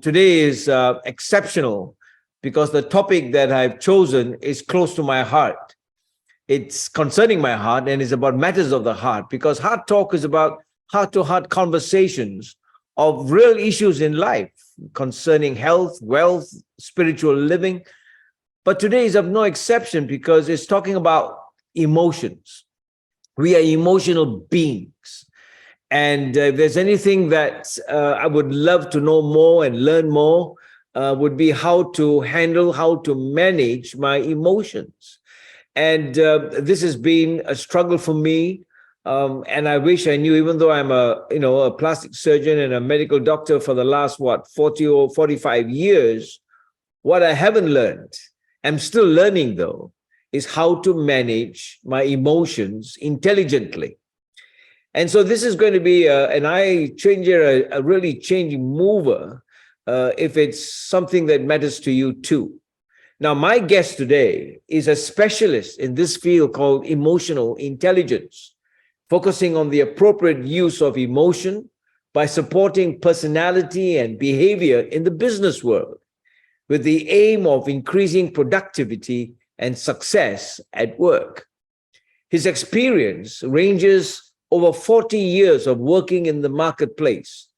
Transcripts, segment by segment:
Today is exceptional because the topic that I've chosen is close to my heart. It's concerning my heart and is about matters of the heart, because Heart Talk is about heart-to-heart conversations of real issues in life concerning health, wealth, spiritual living. But today is of no exception because it's talking about emotions. We are emotional beings. And if there's anything that I would love to know more and learn more, would be how to handle, how to manage my emotions. And this has been a struggle for me. And I wish I knew, even though I'm a plastic surgeon and a medical doctor for the last, 40 or 45 years, what I haven't learned, I'm still learning though, is how to manage my emotions intelligently. And so this is going to be a really changing mover if it's something that matters to you too. Now, my guest today is a specialist in this field called emotional intelligence, focusing on the appropriate use of emotion by supporting personality and behavior in the business world, with the aim of increasing productivity and success at work. His experience ranges over 40 years of working in the marketplace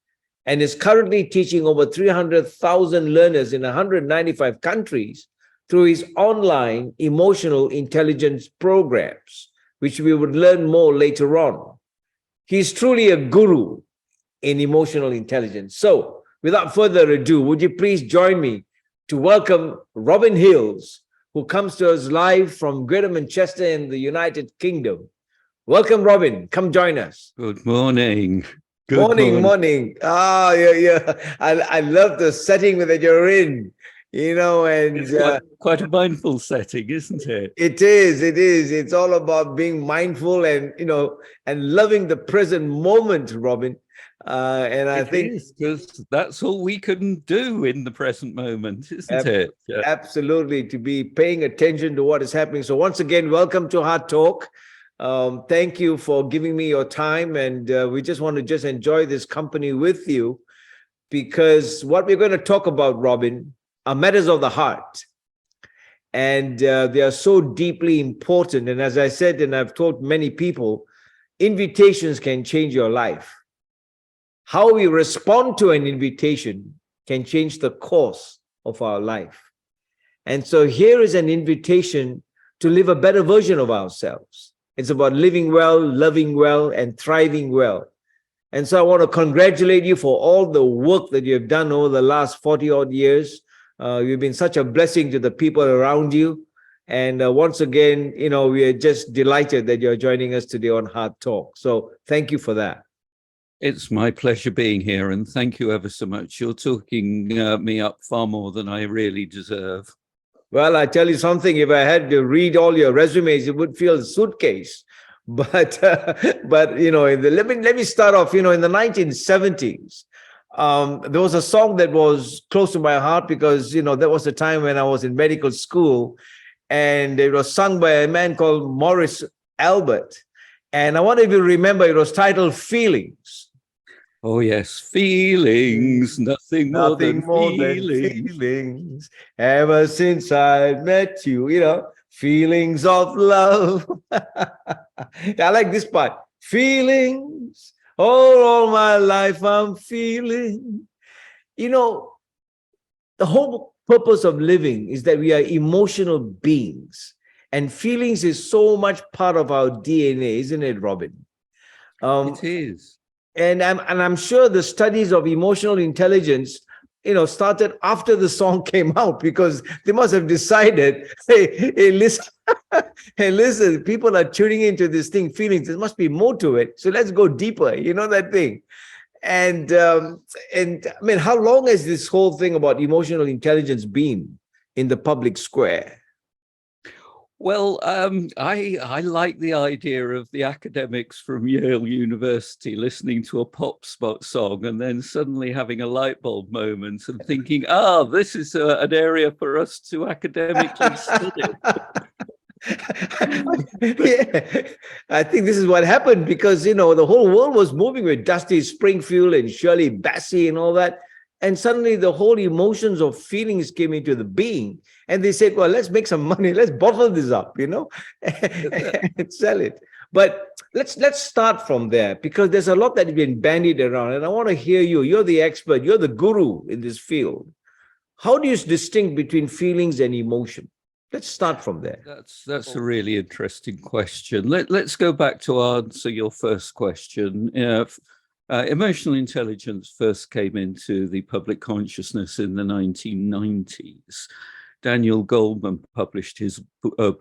and is currently teaching over 300,000 learners in 195 countries through his online emotional intelligence programs, which we would learn more later on. He's truly a guru in emotional intelligence. So without further ado, would you please join me to welcome Robin Hills, who comes to us live from Greater Manchester in the United Kingdom. Welcome, Robin. Come join us. Good morning. Morning. Yeah. I love the setting that you're in, and it's quite a mindful setting, isn't it? It is. It's all about being mindful and, and loving the present moment, Robin. And I think because that's all we can do in the present moment, isn't it? Yeah. Absolutely, to be paying attention to what is happening. So once again, welcome to Heart Talk. Thank you for giving me your time, and we just want to enjoy this company with you, because what we're going to talk about, Robin, are matters of the heart, and they are so deeply important. And as I said, and I've told many people, invitations can change your life. How we respond to an invitation can change the course of our life. And so here is an invitation to live a better version of ourselves. It's about living well, loving well, and thriving well. And so I want to congratulate you for all the work that you have done over the last 40-odd years. You've been such a blessing to the people around you. And once again, we are just delighted that you're joining us today on Heart Talk. So thank you for that. It's my pleasure being here, and thank you ever so much. You're talking me up far more than I really deserve. Well, I tell you something, if I had to read all your resumes, it would feel a suitcase. But let me start off, in the 1970s, there was a song that was close to my heart because, that was the time when I was in medical school, and it was sung by a man called Morris Albert. And I wonder if you remember, it was titled Feelings. Oh, yes. Feelings, nothing more than feelings. Ever since I met you, feelings of love. I like this part. Feelings, all my life I'm feeling. The whole purpose of living is that we are emotional beings. And feelings is so much part of our DNA, isn't it, Robin? It is. And I'm sure the studies of emotional intelligence, started after the song came out, because they must have decided, hey, listen, people are tuning into this thing, feelings. There must be more to it. So let's go deeper. That thing. And I mean, how long has this whole thing about emotional intelligence been in the public square? Well, I like the idea of the academics from Yale University listening to a pop spot song and then suddenly having a light bulb moment and thinking, this is an area for us to academically study. Yeah, I think this is what happened because, the whole world was moving with Dusty Springfield and Shirley Bassey and all that. And suddenly the whole emotions of feelings came into the being. And they said, well, let's make some money. Let's bottle this up, and sell it. But let's start from there, because there's a lot that's been bandied around. And I want to hear you. You're the expert. You're the guru in this field. How do you distinguish between feelings and emotion? Let's start from there. That's a really interesting question. Let's go back to answer your first question. Emotional intelligence first came into the public consciousness in the 1990s. Daniel Goleman published his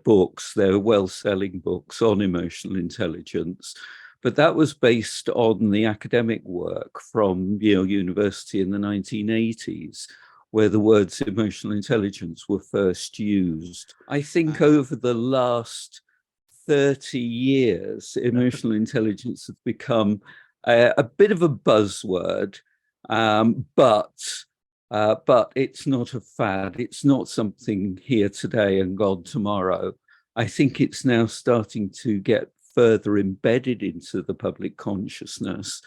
books. They're well-selling books on emotional intelligence, but that was based on the academic work from Yale University in the 1980s, where the words emotional intelligence were first used. I think over the last 30 years, emotional intelligence has become a bit of a buzzword, but it's not a fad. It's not something here today and gone tomorrow. I think it's now starting to get further embedded into the public consciousness.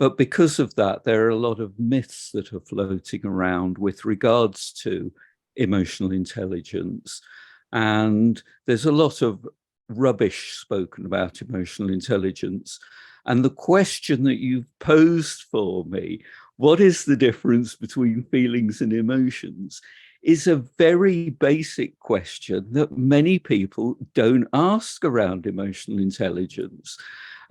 But because of that, there are a lot of myths that are floating around with regards to emotional intelligence. And there's a lot of rubbish spoken about emotional intelligence. And the question that you've posed for me, what is the difference between feelings and emotions, is a very basic question that many people don't ask around emotional intelligence.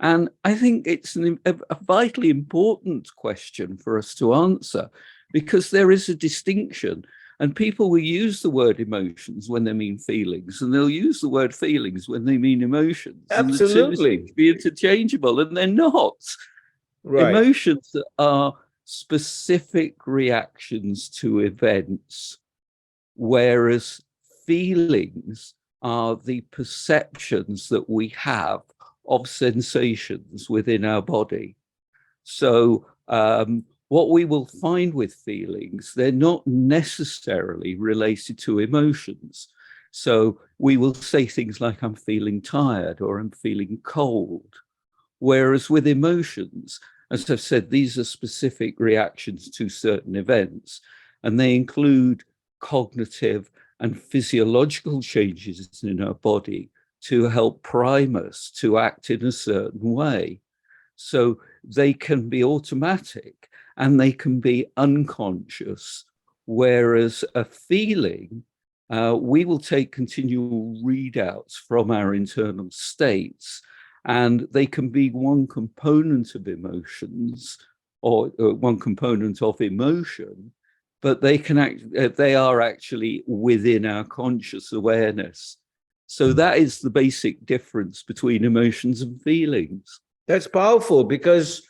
And I think it's a vitally important question for us to answer, because there is a distinction. And people will use the word emotions when they mean feelings, and they'll use the word feelings when they mean emotions. Absolutely. And the two be interchangeable, and they're not. Right. Emotions are specific reactions to events, whereas feelings are the perceptions that we have of sensations within our body. So what we will find with feelings, they're not necessarily related to emotions. So we will say things like, I'm feeling tired, or I'm feeling cold. Whereas with emotions, as I've said, these are specific reactions to certain events, and they include cognitive and physiological changes in our body to help prime us to act in a certain way. So they can be automatic and they can be unconscious, whereas a feeling, we will take continual readouts from our internal states, and they can be one component of emotions, or one component of emotion, but they are actually within our conscious awareness. So that is the basic difference between emotions and feelings. That's powerful, because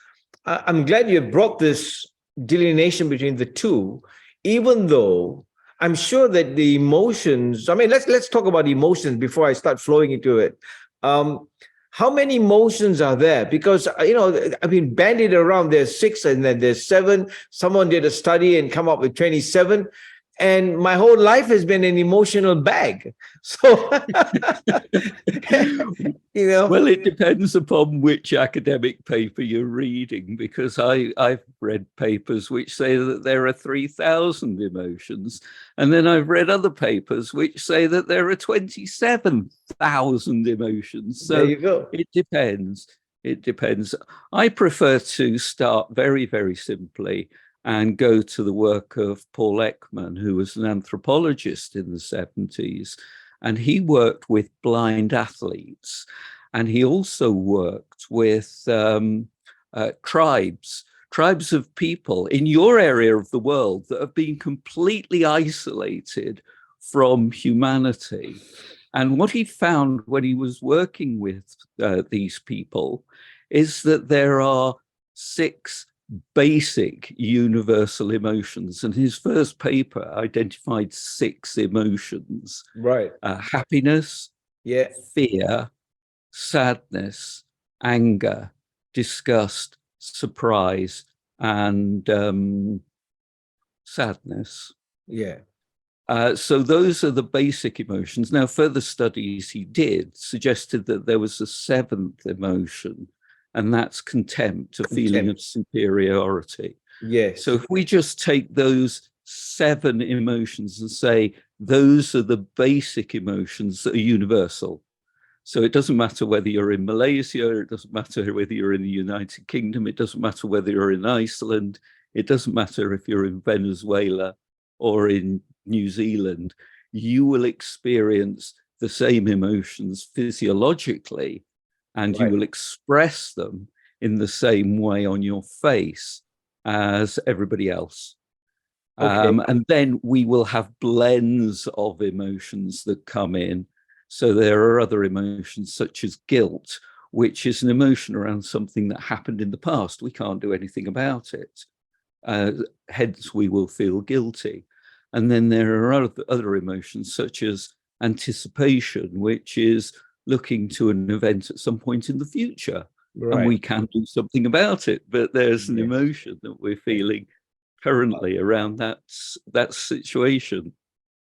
I'm glad you brought this delineation between the two, even though I'm sure that the emotions, I mean, let's talk about emotions before I start flowing into it. How many emotions are there? Because, I've been bandied around. There's 6 and then there's 7. Someone did a study and come up with 27. And my whole life has been an emotional bag. So, Well, it depends upon which academic paper you're reading, because I've read papers which say that there are 3,000 emotions. And then I've read other papers which say that there are 27,000 emotions. So there you go. It depends. It depends. I prefer to start very, very simply and go to the work of Paul Ekman, who was an anthropologist in the 70s. And he worked with blind athletes. And he also worked with tribes of people in your area of the world that have been completely isolated from humanity. And what he found when he was working with these people is that there are 6 basic universal emotions. And his first paper identified 6 emotions. Right. Happiness, fear, sadness, anger, disgust, surprise, and sadness. Yeah. So those are the basic emotions. Now, further studies he did suggested that there was a 7th emotion, and that's contempt, a feeling of superiority. Yes. So if we just take those 7 emotions and say those are the basic emotions that are universal. So it doesn't matter whether you're in Malaysia, it doesn't matter whether you're in the United Kingdom, it doesn't matter whether you're in Iceland, it doesn't matter if you're in Venezuela or in New Zealand, you will experience the same emotions physiologically, and you Right. will express them in the same way on your face as everybody else. Okay. And then we will have blends of emotions that come in. So there are other emotions such as guilt, which is an emotion around something that happened in the past. We can't do anything about it. Hence, we will feel guilty. And then there are other emotions such as anticipation, which is looking to an event at some point in the future. And we Right. can do something about it, but there's an Yes. emotion that we're feeling currently around that situation.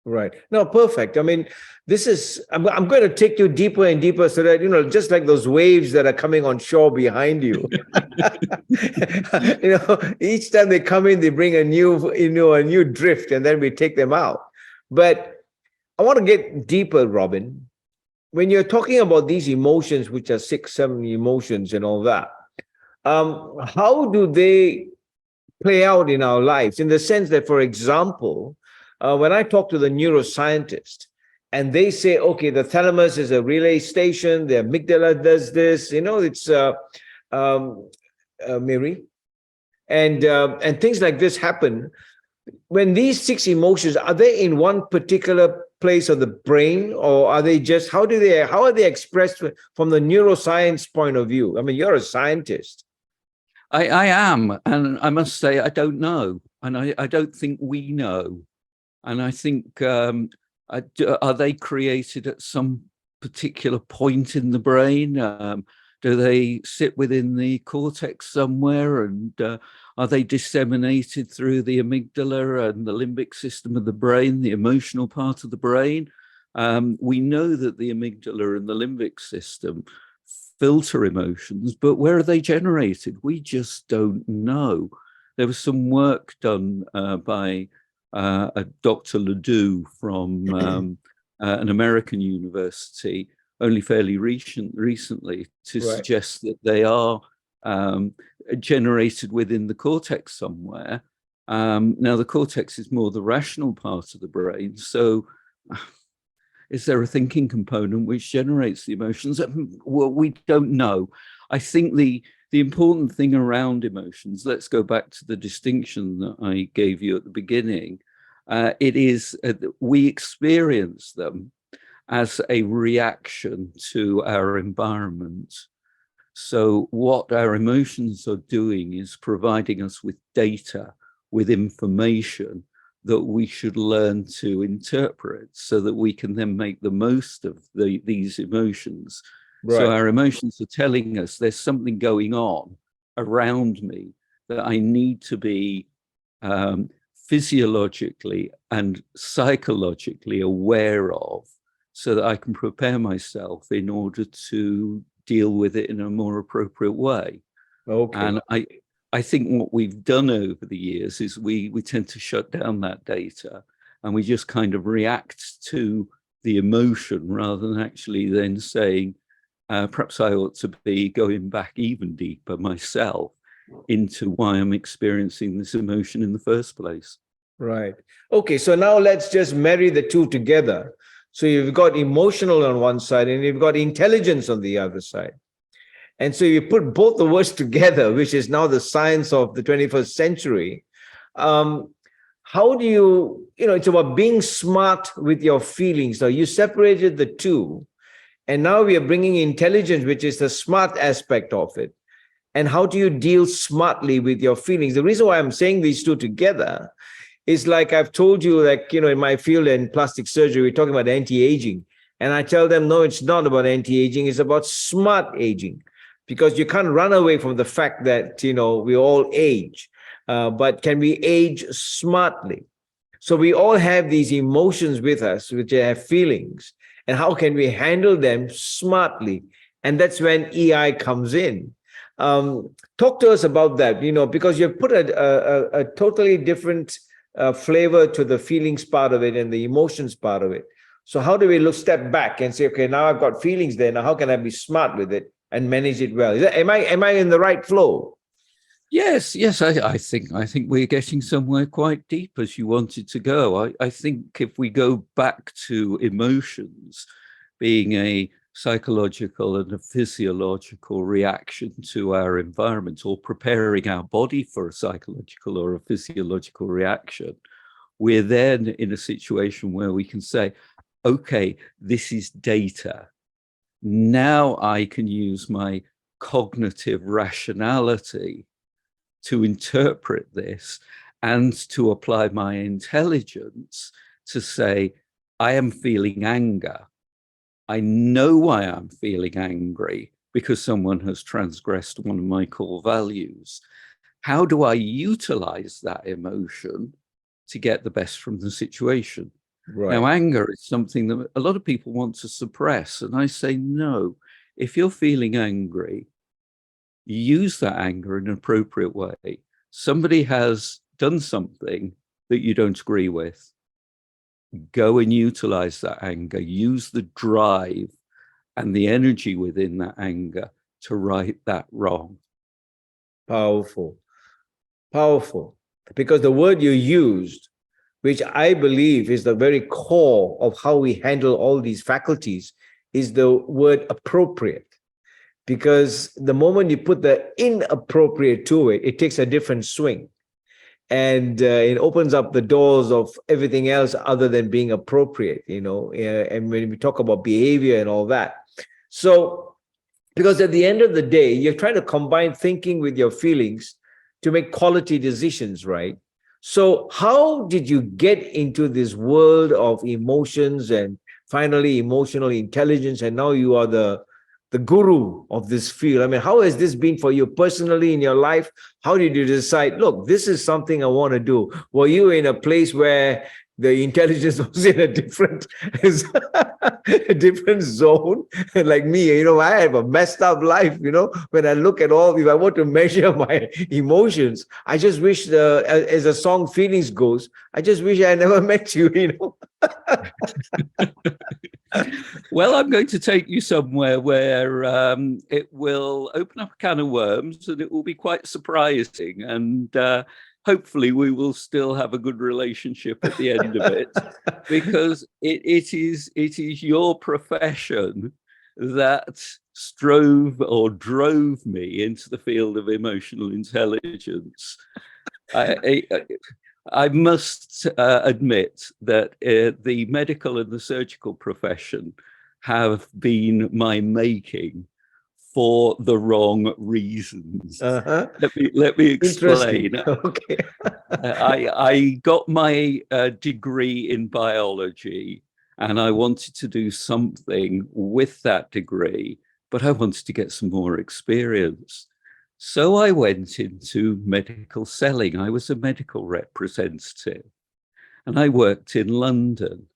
Right. No, perfect. I mean, this is, I'm going to take you deeper and deeper so that, just like those waves that are coming on shore behind you, each time they come in, they bring a new drift, and then we take them out. But I want to get deeper, Robin. When you're talking about these emotions, which are 6, 7 emotions and all that, how do they play out in our lives? In the sense that, for example, when I talk to the neuroscientist and they say, okay, the thalamus is a relay station, the amygdala does this, it's Mary, and things like this happen. When these 6 emotions, are they in one particular place of the brain, or are they just, how are they expressed from the neuroscience point of view? I mean, you're a scientist. I am, and I must say I don't know, and I don't think we know. And I think, are they created at some particular point in the brain? Do they sit within the cortex somewhere? And are they disseminated through the amygdala and the limbic system of the brain, the emotional part of the brain? We know that the amygdala and the limbic system filter emotions, but where are they generated? We just don't know. There was some work done by Dr. Ledoux from an American university only fairly recently to Right. suggest that they are generated within the cortex somewhere. Now, the cortex is more the rational part of the brain. So is there a thinking component which generates the emotions? Well, we don't know. I think the important thing around emotions, let's go back to the distinction that I gave you at the beginning. It is we experience them as a reaction to our environment. So what our emotions are doing is providing us with data, with information that we should learn to interpret so that we can then make the most of these emotions. Right. So our emotions are telling us there's something going on around me that I need to be physiologically and psychologically aware of so that I can prepare myself in order to deal with it in a more appropriate way. Okay. And I think what we've done over the years is we tend to shut down that data and we just kind of react to the emotion rather than actually then saying, perhaps I ought to be going back even deeper myself into why I'm experiencing this emotion in the first place. Right. Okay, so now let's just marry the two together. So you've got emotional on one side and you've got intelligence on the other side. And so you put both the words together, which is now the science of the 21st century. How do you, it's about being smart with your feelings. Now you separated the two, and now we are bringing intelligence, which is the smart aspect of it. And how do you deal smartly with your feelings? The reason why I'm saying these two together is, like I've told you, like, in my field in plastic surgery, we're talking about anti-aging. And I tell them, no, it's not about anti-aging, it's about smart aging. Because you can't run away from the fact that, we all age, but can we age smartly? So we all have these emotions with us, which have feelings, and how can we handle them smartly? And that's when EI comes in. Talk to us about that, because you've put a totally different flavor to the feelings part of it and the emotions part of it. So how do we step back and say, okay, now I've got feelings there. Now how can I be smart with it and manage it well? Am I in the right flow? Yes, yes, I think we're getting somewhere quite deep as you wanted to go. I think if we go back to emotions being a psychological and a physiological reaction to our environment, or preparing our body for a psychological or a physiological reaction, we're then in a situation where we can say, okay, this is data. Now I can use my cognitive rationality to interpret this and to apply my intelligence to say, I am feeling anger. I know why I'm feeling angry, because someone has transgressed one of my core values. How do I utilize that emotion to get the best from the situation? Right. Now, anger is something that a lot of people want to suppress. And I say, no, if you're feeling angry, use that anger in an appropriate way. Somebody has done something that you don't agree with. Go and utilize that anger. Use the drive and the energy within that anger to right that wrong. Powerful. Powerful. Because the word you used, which I believe is the very core of how we handle all these faculties, is the word appropriate. Because the moment you put the inappropriate to it, it takes a different swing. And it opens up the doors of everything else other than being appropriate, and when we talk about behavior and all that. So, because at the end of the day, you're trying to combine thinking with your feelings to make quality decisions, right? So how did you get into this world of emotions and finally emotional intelligence, and now you are the guru of this field? I mean, how has this been for you personally in your life? How did you decide, look, this is something I want to do? Were you in a place where the intelligence was in a different a different zone? Like me, I have a messed up life. When I look at all, if I want to measure my emotions, I just wish, as the song Feelings goes, I just wish I never met you. Well, I'm going to take you somewhere where it will open up a can of worms, and it will be quite surprising. And hopefully we will still have a good relationship at the end of it, because it is your profession that drove me into the field of emotional intelligence. I must admit that the medical and the surgical profession have been my making for the wrong reasons. Uh-huh. Let me explain. Okay. I got my degree in biology, and I wanted to do something with that degree, but I wanted to get some more experience. So I went into medical selling. I was a medical representative, and I worked in London.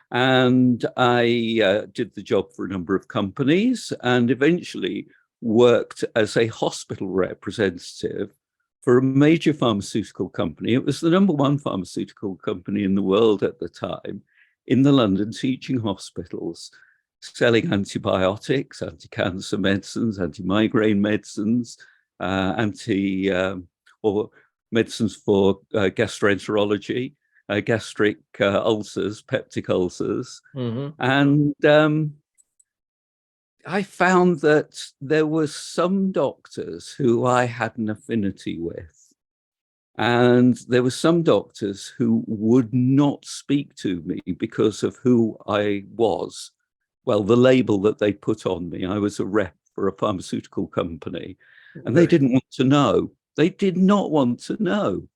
And I did the job for a number of companies, and eventually worked as a hospital representative for a major pharmaceutical company. It was the #1 pharmaceutical company in the world at the time, in the London teaching hospitals, selling antibiotics, anti-cancer medicines, anti-migraine medicines, or medicines for gastroenterology, gastric ulcers, peptic ulcers. Mm-hmm. And I found that there were some doctors who I had an affinity with, and there were some doctors who would not speak to me because of who I was. Well, the label that they put on me, I was a rep for a pharmaceutical company, and they didn't want to know. They did not want to know.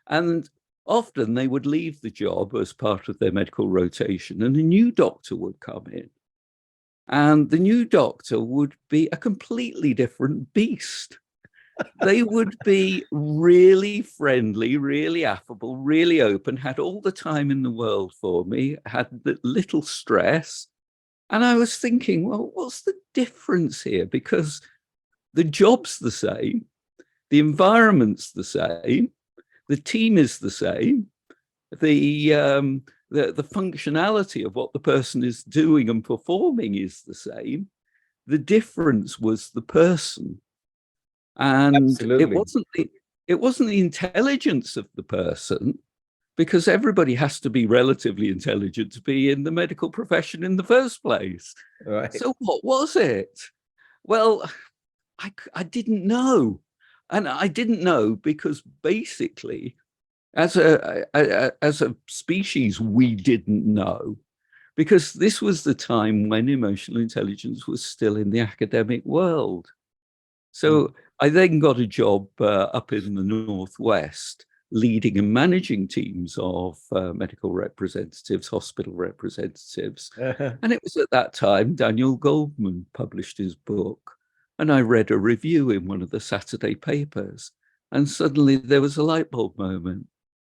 And often they would leave the job as part of their medical rotation, and a new doctor would come in. And the new doctor would be a completely different beast. They would be really friendly, really affable, really open, had all the time in the world for me, had little stress. And I was thinking, well, what's the difference here? Because The job's the same, the environment's the same, the team is the same, the functionality of what the person is doing and performing is the same. The difference was the person, and Absolutely. it wasn't the intelligence of the person, because everybody has to be relatively intelligent to be in the medical profession in the first place. Right. So what was it? Well, I didn't know. And I didn't know because basically, as a species, we didn't know, because this was the time when emotional intelligence was still in the academic world. So I then got a job up in the Northwest, leading and managing teams of medical representatives, hospital representatives. And it was at that time Daniel Goldman published his book, and I read a review in one of the Saturday papers, and suddenly there was a light bulb moment.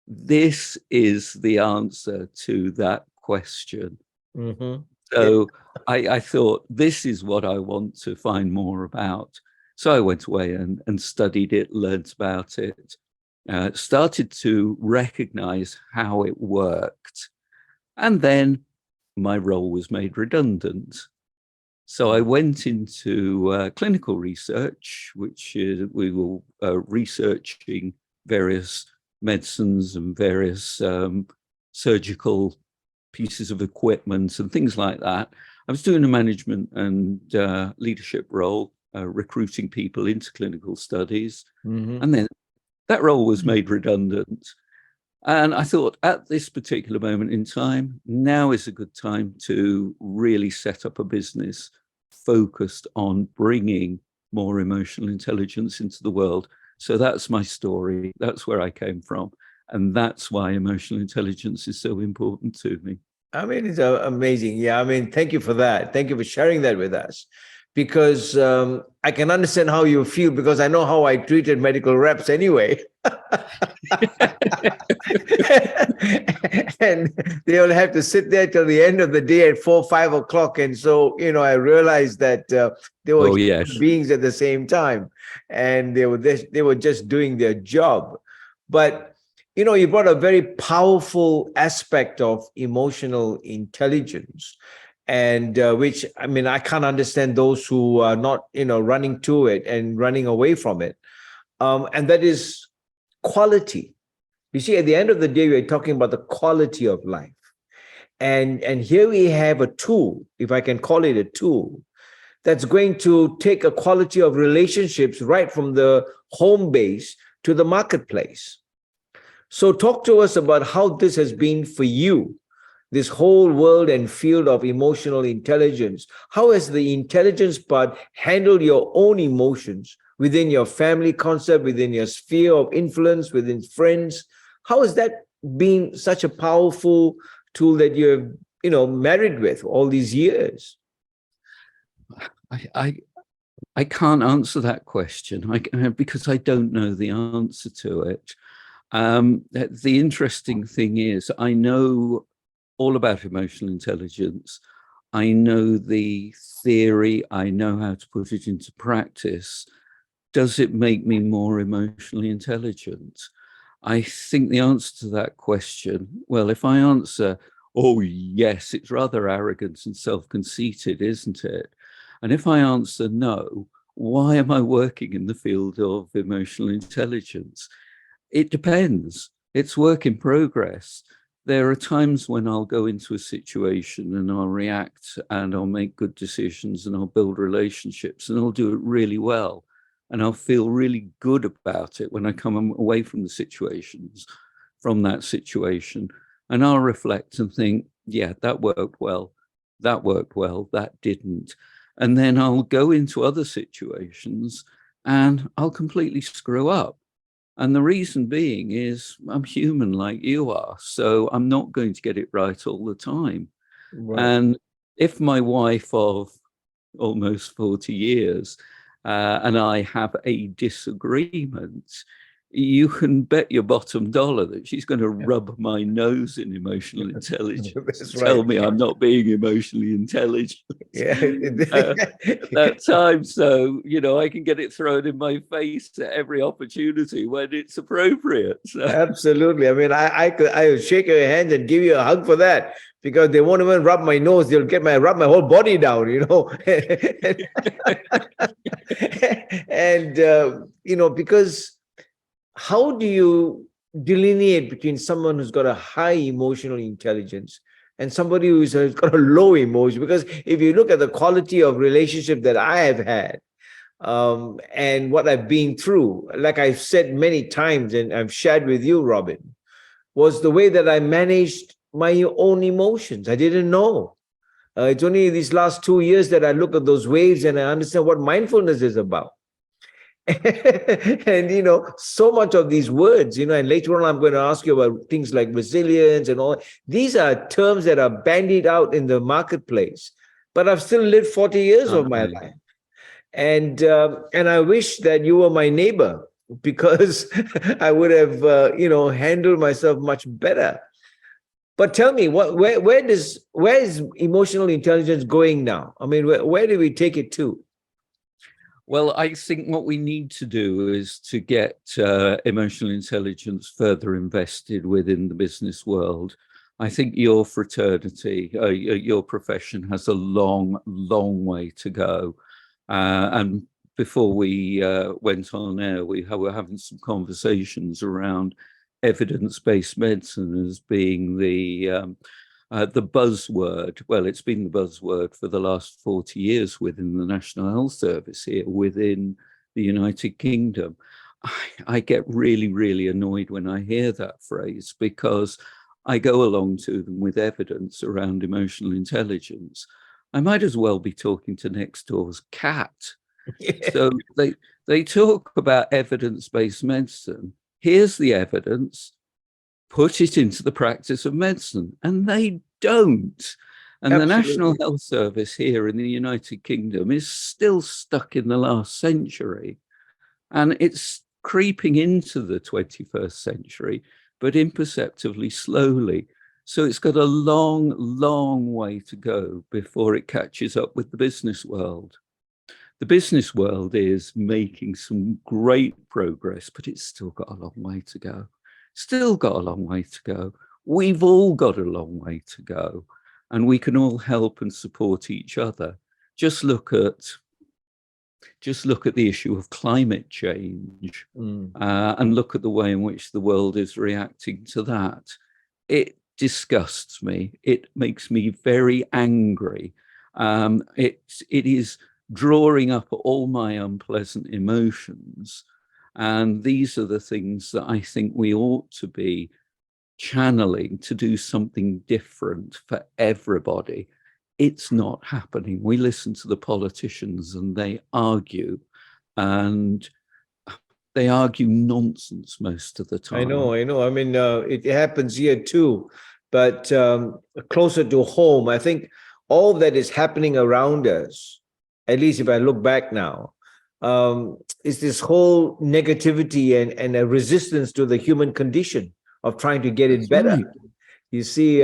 This is the answer to that question. Mm-hmm. So I thought, this is what I want to find more about. So I went away and studied it, learned about it, started to recognize how it worked. And then my role was made redundant. So I went into clinical research, which is we were researching various medicines and various surgical pieces of equipment and things like that. I was doing a management and leadership role, recruiting people into clinical studies. Mm-hmm. And then that role was made redundant. And I thought, at this particular moment in time, now is a good time to really set up a business focused on bringing more emotional intelligence into the world. So that's my story. That's where I came from. And that's why emotional intelligence is so important to me. I mean, it's amazing. Yeah, I mean, thank you for that. Thank you for sharing that with us, because I can understand how you feel, because I know how I treated medical reps anyway. And they'll have to sit there till the end of the day at 4, 5 o'clock. And so, I realized that they were human beings at the same time, and they were just doing their job. But you brought a very powerful aspect of emotional intelligence, and which, I mean, I can't understand those who are not, running to it and running away from it. And that is quality. You see, at the end of the day, we're talking about the quality of life. And here we have a tool, if I can call it a tool, that's going to take a quality of relationships right from the home base to the marketplace. So talk to us about how this has been for you, this whole world and field of emotional intelligence. How has the intelligence part handled your own emotions within your family concept, within your sphere of influence, within friends? How has that been such a powerful tool that you've, married with all these years? I can't answer that question because I don't know the answer to it. The interesting thing is, I know all about emotional intelligence. I know the theory. I know how to put it into practice. Does it make me more emotionally intelligent? I think the answer to that question, well, if I answer, oh, yes, it's rather arrogant and self-conceited, isn't it? And if I answer no, why am I working in the field of emotional intelligence? It depends. It's work in progress. There are times when I'll go into a situation and I'll react and I'll make good decisions and I'll build relationships and I'll do it really well. And I'll feel really good about it when I come away from the situations, from that situation. And I'll reflect and think, yeah, that worked well. That worked well. That didn't. And then I'll go into other situations and I'll completely screw up. And the reason being is I'm human like you are, so I'm not going to get it right all the time. Right. And if my wife of almost 40 years and I have a disagreement, you can bet your bottom dollar that she's going to rub my nose in emotional intelligence That's and tell right. me I'm not being emotionally intelligent. Yeah. At that time. So, I can get it thrown in my face at every opportunity when it's appropriate. So. Absolutely. I mean, I would shake your hand and give you a hug for that, because they won't even rub my nose. They'll rub my whole body down, and, because how do you delineate between someone who's got a high emotional intelligence and somebody who's got a low emotion? Because if you look at the quality of relationship that I have had, and what I've been through, like I've said many times, and I've shared with you, Robin, was the way that I managed my own emotions. I didn't know. It's only these last 2 years that I look at those waves and I understand what mindfulness is about. And so much of these words, and later on I'm going to ask you about things like resilience and all. These are terms that are bandied out in the marketplace, but I've still lived 40 years of my life. And I wish that you were my neighbor, because I would have handled myself much better. But tell me, where is emotional intelligence going now? I mean, where do we take it to? Well, I think what we need to do is to get emotional intelligence further invested within the business world. I think your fraternity, your profession has a long, long way to go. And before we went on air, we were having some conversations around evidence-based medicine as being the buzzword. Well, it's been the buzzword for the last 40 years within the National Health Service here within the United Kingdom. I get really, really annoyed when I hear that phrase, because I go along to them with evidence around emotional intelligence. I might as well be talking to next door's cat. So they talk about evidence-based medicine. Here's the evidence, put it into the practice of medicine, and they don't. And Absolutely. The National Health Service here in the United Kingdom is still stuck in the last century, and it's creeping into the 21st century, but imperceptibly slowly. So it's got a long, long way to go before it catches up with the business world. The business world is making some great progress, but it's still got a long way to go. Still got a long way to go. We've all got a long way to go, and we can all help and support each other. Just look at the issue of climate change, and look at the way in which the world is reacting to that. It disgusts me. It makes me very angry. It is drawing up all my unpleasant emotions. And these are the things that I think we ought to be channeling to do something different for everybody. It's not happening. We listen to the politicians and they argue, and they argue nonsense most of the time. I know. I mean, it happens here too, but closer to home, I think all that is happening around us, at least if I look back now, is this whole negativity and a resistance to the human condition of trying to get it better. Right. You see,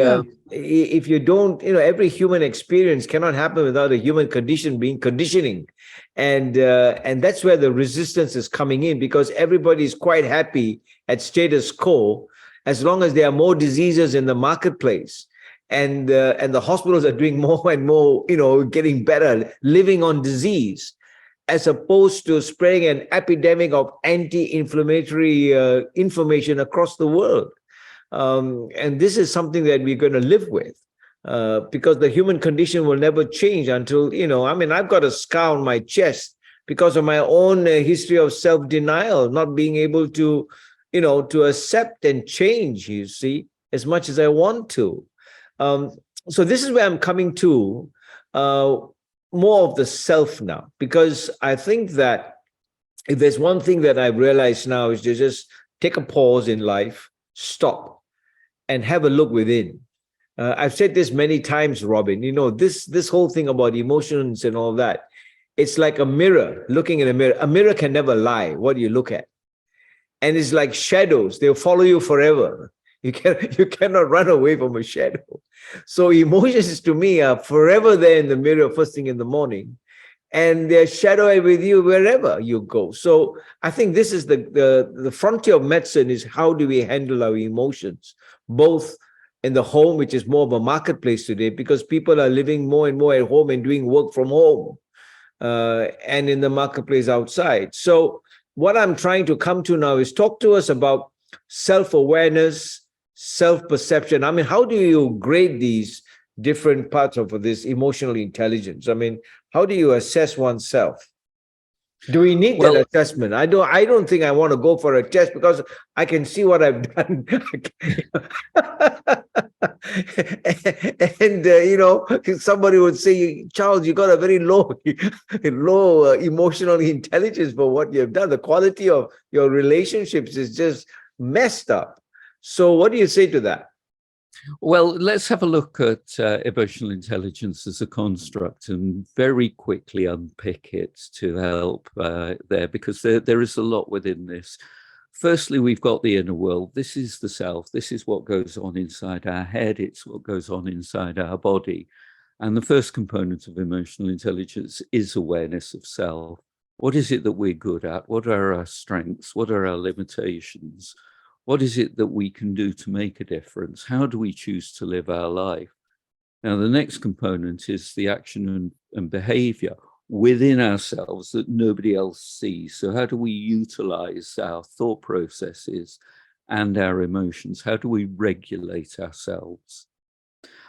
if you don't, every human experience cannot happen without a human condition being conditioning. And that's where the resistance is coming in, because everybody is quite happy at status quo as long as there are more diseases in the marketplace. And the hospitals are doing more and more, getting better, living on disease, as opposed to spreading an epidemic of anti-inflammatory information across the world. And this is something that we're going to live with, because the human condition will never change until, I've got a scar on my chest because of my own history of self-denial, not being able to, to accept and change, you see, as much as I want to. So this is where I'm coming to more of the self now, because I think that if there's one thing that I've realized now is to just take a pause in life, stop, and have a look within. I've said this many times, Robin, this whole thing about emotions and all that, it's like a mirror, looking in a mirror. A mirror can never lie what you look at. and it's like shadows. They'll follow you forever. You cannot run away from a shadow. So emotions to me are forever there in the mirror first thing in the morning, and they're shadowed with you wherever you go. So I think this is the frontier of medicine, is how do we handle our emotions, both in the home, which is more of a marketplace today, because people are living more and more at home and doing work from home, and in the marketplace outside. So what I'm trying to come to now is talk to us about self-awareness, self-perception. I mean, how do you grade these different parts of this emotional intelligence? I mean, how do you assess oneself? Do we need that assessment? I don't think I want to go for a test, because I can see what I've done. And somebody would say, Charles, you got a very low emotional intelligence for what you've done. The quality of your relationships is just messed up. So what do you say to that? Well, let's have a look at emotional intelligence as a construct and very quickly unpick it to help there, because there is a lot within this. Firstly, we've got the inner world. This is the self. This is what goes on inside our head. It's what goes on inside our body. And the first component of emotional intelligence is awareness of self. What is it that we're good at? What are our strengths? What are our limitations? What is it that we can do to make a difference? How do we choose to live our life? Now, the next component is the action and behavior within ourselves that nobody else sees. So how do we utilize our thought processes and our emotions? How do we regulate ourselves?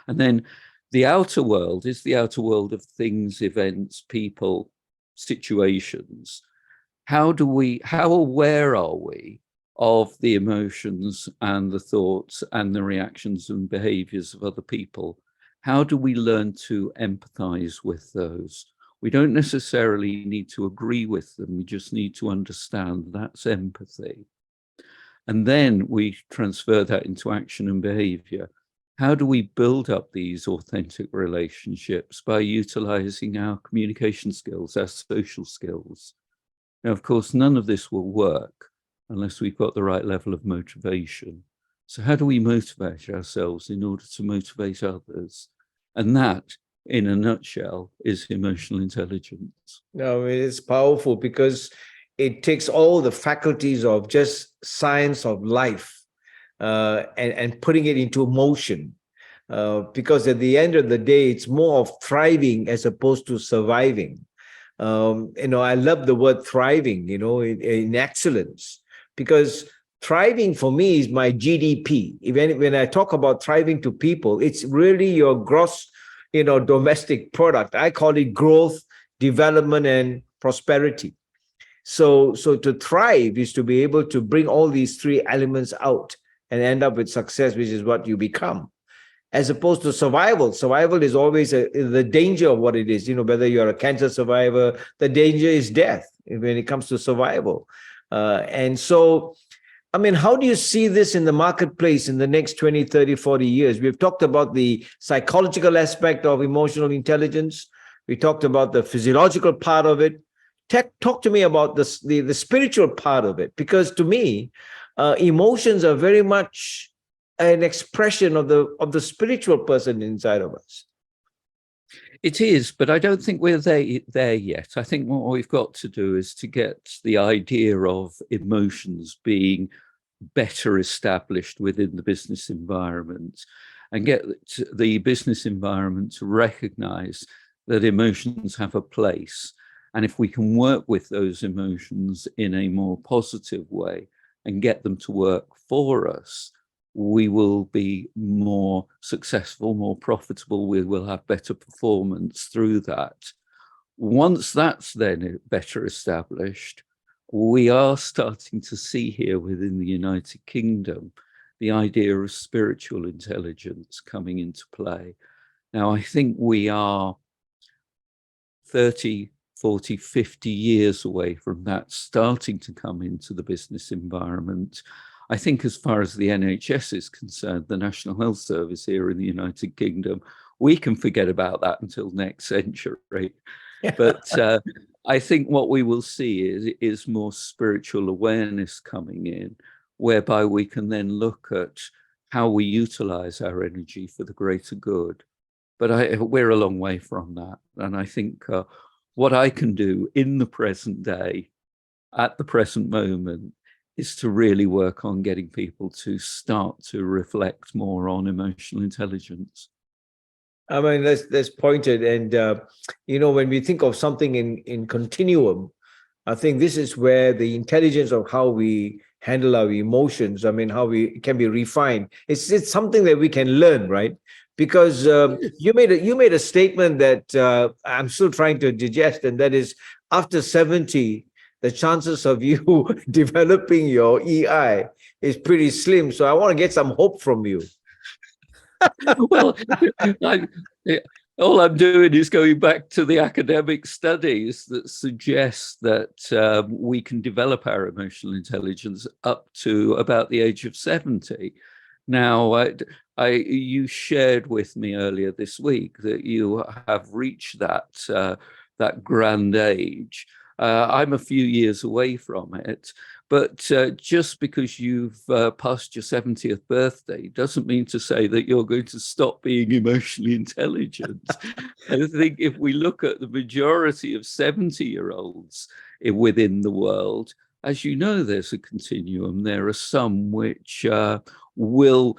And then the outer world is the outer world of things, events, people, situations. How aware are we of the emotions and the thoughts and the reactions and behaviors of other people? How do we learn to empathize with those? We don't necessarily need to agree with them. We just need to understand that's empathy. And then we transfer that into action and behavior. How do we build up these authentic relationships? By utilizing our communication skills, our social skills. Now, of course, none of this will work unless we've got the right level of motivation. So how do we motivate ourselves in order to motivate others? And that, in a nutshell, is emotional intelligence. No, it's powerful, because it takes all the faculties of just science of life, and putting it into motion. Because at the end of the day, it's more of thriving as opposed to surviving. I love the word thriving, in excellence, because thriving for me is my GDP. Even when I talk about thriving to people, it's really your gross, domestic product. I call it growth, development, and prosperity. So to thrive is to be able to bring all these three elements out and end up with success, which is what you become. As opposed to survival. Survival is always the danger of what it is. Whether you're a cancer survivor, the danger is death when it comes to survival. And so, I mean, how do you see this in the marketplace in the next 20, 30, 40 years? We've talked about the psychological aspect of emotional intelligence. We talked about the physiological part of it. Talk to me about the spiritual part of it, because to me, emotions are very much an expression of the spiritual person inside of us. It is, but I don't think we're there yet. I think what we've got to do is to get the idea of emotions being better established within the business environment, and get the business environment to recognize that emotions have a place. And if we can work with those emotions in a more positive way and get them to work for us, we will be more successful, more profitable. We will have better performance through that. Once that's then better established, we are starting to see here within the United Kingdom the idea of spiritual intelligence coming into play. Now, I think we are 30, 40, 50 years away from that starting to come into the business environment. I think as far as the NHS is concerned, the National Health Service here in the United Kingdom, we can forget about that until next century. But I think what we will see is more spiritual awareness coming in, whereby we can then look at how we utilize our energy for the greater good. But we're a long way from that. And I think what I can do in the present day, at the present moment, is to really work on getting people to start to reflect more on emotional intelligence. I mean, that's pointed. And, when we think of something in continuum, I think this is where the intelligence of how we handle our emotions, I mean, how we can be refined. It's something that we can learn, right? Because you made a statement that I'm still trying to digest, and that is after 70, the chances of you developing your EI is pretty slim. So I want to get some hope from you. Well, I, all I'm doing is going back to the academic studies that suggest that we can develop our emotional intelligence up to about the age of 70. Now, you shared with me earlier this week that you have reached that grand age. I'm a few years away from it, but just because you've passed your 70th birthday doesn't mean to say that you're going to stop being emotionally intelligent. I think if we look at the majority of 70-year-olds within the world, as you know, there's a continuum. There are some which will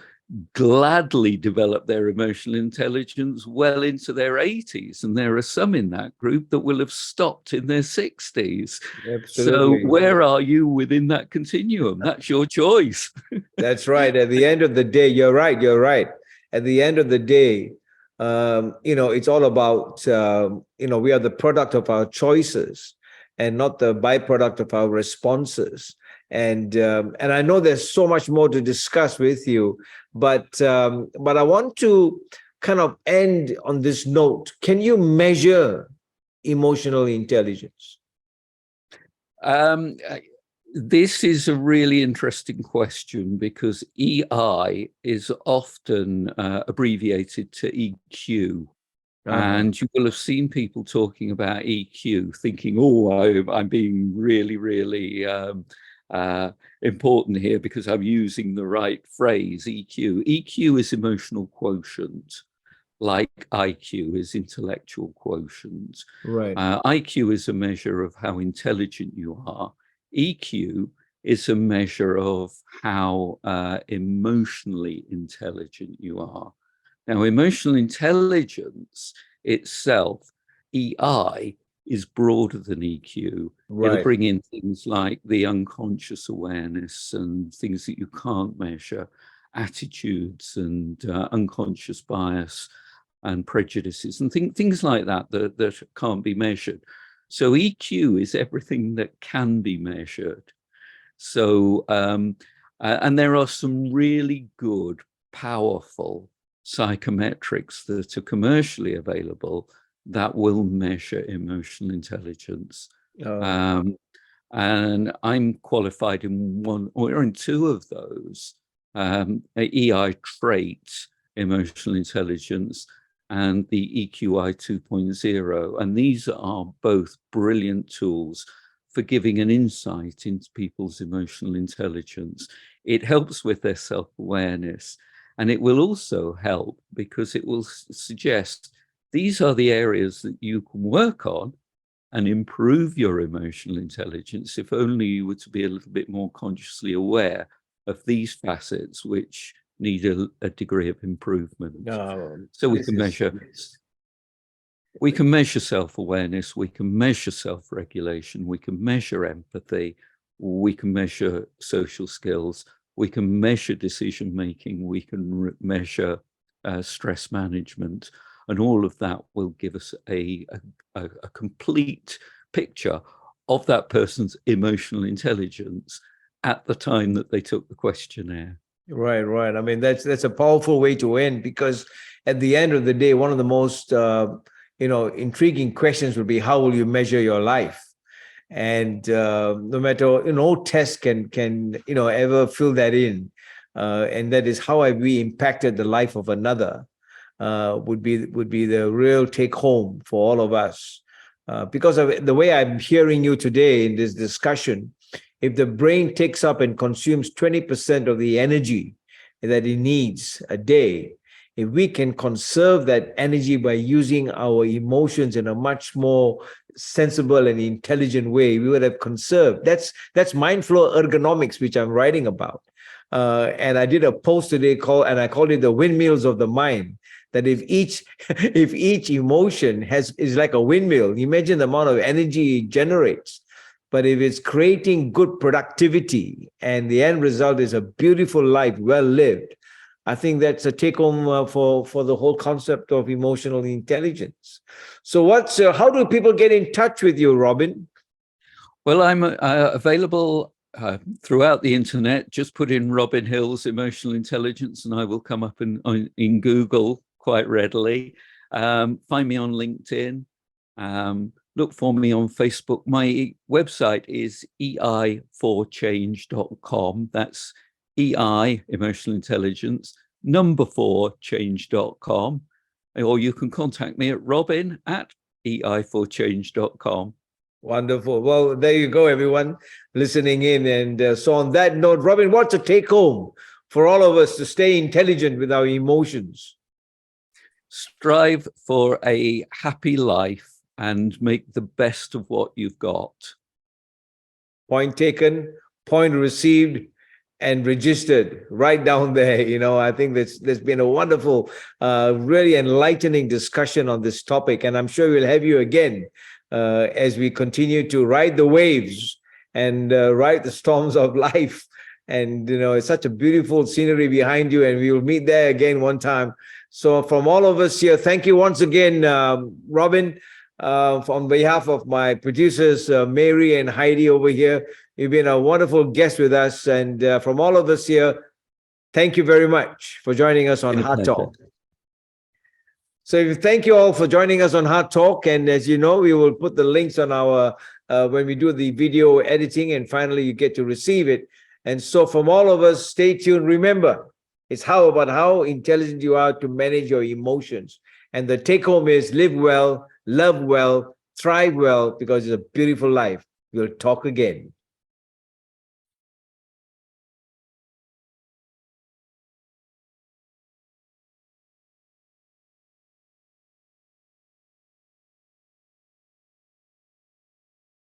gladly develop their emotional intelligence well into their 80s, and there are some in that group that will have stopped in their 60s. Absolutely. So where are you within that continuum? That's your choice. That's right. At the end of the day, you're right. At the end of the day, it's all about we are the product of our choices and not the byproduct of our responses. And I know there's so much more to discuss with you, but I want to kind of end on this note. Can you measure emotional intelligence? This is a really interesting question because EI is often abbreviated to EQ. And you will have seen people talking about EQ, thinking, "Oh, I'm being really, really important here because I'm using the right phrase." EQ. EQ is emotional quotient, like IQ is intellectual quotient. Right. IQ is a measure of how intelligent you are. EQ is a measure of how emotionally intelligent you are. Now, emotional intelligence itself, EI, is broader than EQ. Right. It'll bring in things like the unconscious awareness and things that you can't measure, attitudes and unconscious bias and prejudices and things like that can't be measured. So EQ is everything that can be measured. So, and there are some really good, powerful psychometrics that are commercially available that will measure emotional intelligence. And I'm qualified in one or in two of those, EI trait, emotional intelligence, and the EQI 2.0. And these are both brilliant tools for giving an insight into people's emotional intelligence. It helps with their self-awareness, and it will also help because it will suggest these are the areas that you can work on and improve your emotional intelligence if only you were to be a little bit more consciously aware of these facets which need a degree of improvement. So we can measure self-awareness, we can measure self-regulation, we can measure empathy, we can measure social skills, we can measure decision-making, we can measure stress management, and all of that will give us a complete picture of that person's emotional intelligence at the time that they took the questionnaire. Right. I mean, that's a powerful way to end, because at the end of the day, one of the most intriguing questions would be, how will you measure your life? And no matter, no test can ever fill that in, and that is, how have we impacted the life of another? Would be the real take home for all of us. because of the way I'm hearing you today in this discussion, if the brain takes up and consumes 20% of the energy that it needs a day, if we can conserve that energy by using our emotions in a much more sensible and intelligent way, we would have conserved. That's MindFLOW Ergonomics, which I'm writing about. And I did a post today and I called it the windmills of the mind. That if each emotion is like a windmill, imagine the amount of energy it generates. But if it's creating good productivity and the end result is a beautiful life, well lived, I think that's a take home for the whole concept of emotional intelligence. So how do people get in touch with you, Robin? Well, I'm available throughout the internet. Just put in Robin Hill's emotional intelligence and I will come up in Google quite readily. Find me on LinkedIn. Look for me on Facebook. My website is ei4change.com. That's EI, emotional intelligence, 4change.com. Or you can contact me at robin@ei4change.com. Wonderful. Well, there you go, everyone listening in. And so on that note, Robin, what's a take home for all of us to stay intelligent with our emotions? Strive for a happy life and make the best of what you've got. Point taken, point received, and registered right down there. I think there's been a wonderful, really enlightening discussion on this topic. And I'm sure we'll have you again as we continue to ride the waves and ride the storms of life. And, it's such a beautiful scenery behind you, and we will meet there again one time. So from all of us here, thank you once again, Robin, on behalf of my producers, Mary and Heidi over here. You've been a wonderful guest with us. And from all of us here, thank you very much for joining us on HEARTtalk. So thank you all for joining us on HEARTtalk. And as you know, we will put the links on our, when we do the video editing, and finally you get to receive it. And so from all of us, stay tuned. Remember, it's about how intelligent you are to manage your emotions. And the take home is live well, love well, thrive well, because it's a beautiful life. We'll talk again.